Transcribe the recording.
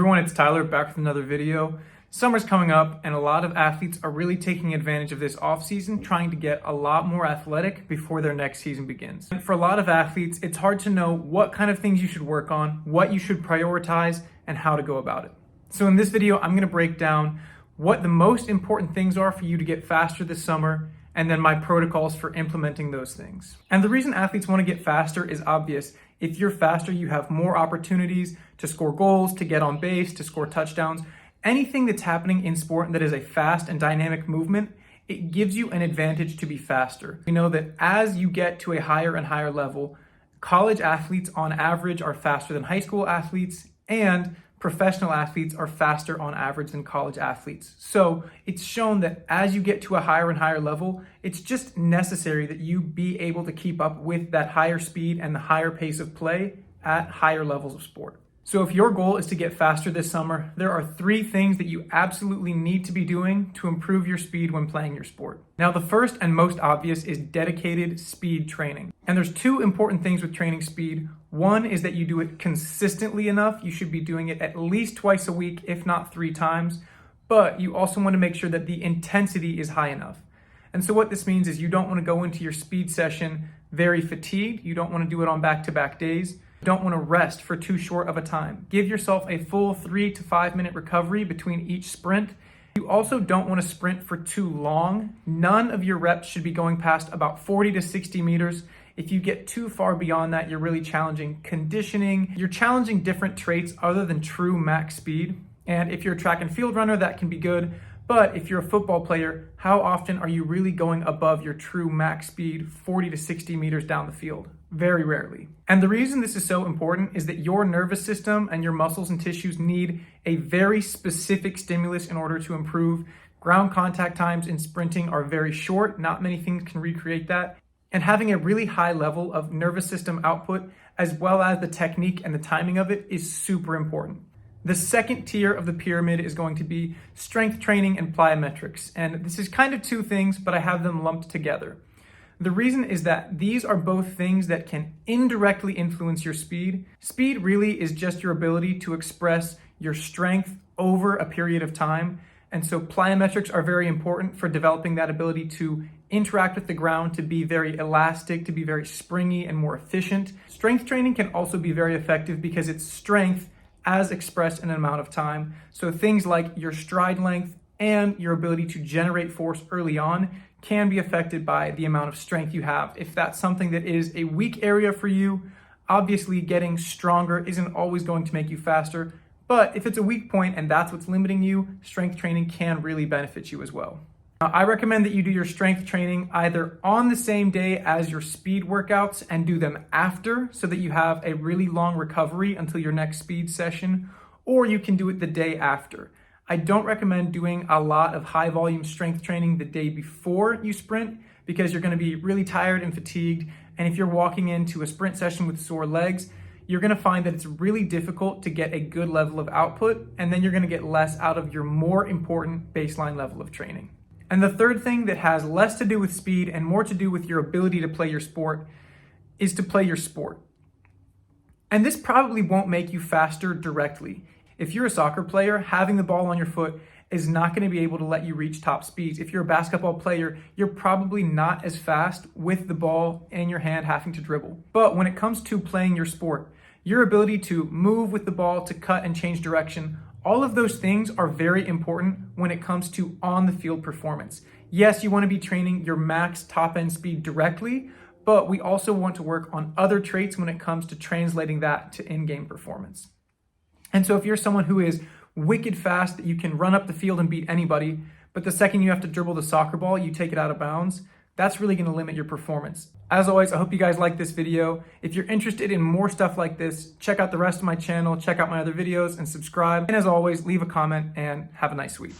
Everyone, it's Tyler back with another video. Summer's coming up and a lot of athletes are really taking advantage of this off season, trying to get a lot more athletic before their next season begins. And for a lot of athletes, it's hard to know what kind of things you should work on, what you should prioritize, and how to go about it. So in this video, I'm gonna break down what the most important things are for you to get faster this summer, and then my protocols for implementing those things. And the reason athletes want to get faster is obvious. If you're faster, you have more opportunities to score goals, to get on base, to score touchdowns. Anything that's happening in sport that is a fast and dynamic movement, it gives you an advantage to be faster. We know that as you get to a higher and higher level, college athletes on average are faster than high school athletes, and professional athletes are faster on average than college athletes. So it's shown that as you get to a higher and higher level, it's just necessary that you be able to keep up with that higher speed and the higher pace of play at higher levels of sport. So if your goal is to get faster this summer, there are 3 things that you absolutely need to be doing to improve your speed when playing your sport. Now, the first and most obvious is dedicated speed training. And there's 2 important things with training speed. One is that you do it consistently enough. You should be doing it at least twice a week, if not 3 times. But you also want to make sure that the intensity is high enough. And so what this means is you don't want to go into your speed session very fatigued. You don't want to do it on back-to-back days. You don't want to rest for too short of a time. Give yourself a full 3 to 5 minute recovery between each sprint. You also don't want to sprint for too long. None of your reps should be going past about 40 to 60 meters. If you get too far beyond that, you're really challenging conditioning. You're challenging different traits other than true max speed. And if you're a track and field runner, that can be good. But if you're a football player, how often are you really going above your true max speed, 40 to 60 meters down the field? Very rarely. And the reason this is so important is that your nervous system and your muscles and tissues need a very specific stimulus in order to improve. Ground contact times in sprinting are very short. Not many things can recreate that. And having a really high level of nervous system output, as well as the technique and the timing of it, is super important. The second tier of the pyramid is going to be strength training and plyometrics. And this is kind of 2 things, but I have them lumped together. The reason is that these are both things that can indirectly influence your speed. Speed really is just your ability to express your strength over a period of time. And so plyometrics are very important for developing that ability to interact with the ground, to be very elastic, to be very springy and more efficient. Strength training can also be very effective because it's strength as expressed in an amount of time. So things like your stride length and your ability to generate force early on can be affected by the amount of strength you have. If that's something that is a weak area for you, obviously getting stronger isn't always going to make you faster. But if it's a weak point and that's what's limiting you, strength training can really benefit you as well. Now, I recommend that you do your strength training either on the same day as your speed workouts and do them after so that you have a really long recovery until your next speed session, or you can do it the day after. I don't recommend doing a lot of high volume strength training the day before you sprint because you're going to be really tired and fatigued. And if you're walking into a sprint session with sore legs, you're going to find that it's really difficult to get a good level of output, and then you're going to get less out of your more important baseline level of training. And the third thing that has less to do with speed and more to do with your ability to play your sport is to play your sport. And this probably won't make you faster directly. If you're a soccer player, having the ball on your foot is not going to be able to let you reach top speeds. If you're a basketball player, you're probably not as fast with the ball in your hand having to dribble. But when it comes to playing your sport, your ability to move with the ball, to cut and change direction, all of those things are very important when it comes to on-the-field performance. Yes, you want to be training your max top-end speed directly, but we also want to work on other traits when it comes to translating that to in-game performance. And so if you're someone who is wicked fast, that you can run up the field and beat anybody, but the second you have to dribble the soccer ball, you take it out of bounds, that's really going to limit your performance. As always, I hope you guys like this video. If you're interested in more stuff like this, check out the rest of my channel, check out my other videos, and subscribe. And as always, leave a comment and have a nice week.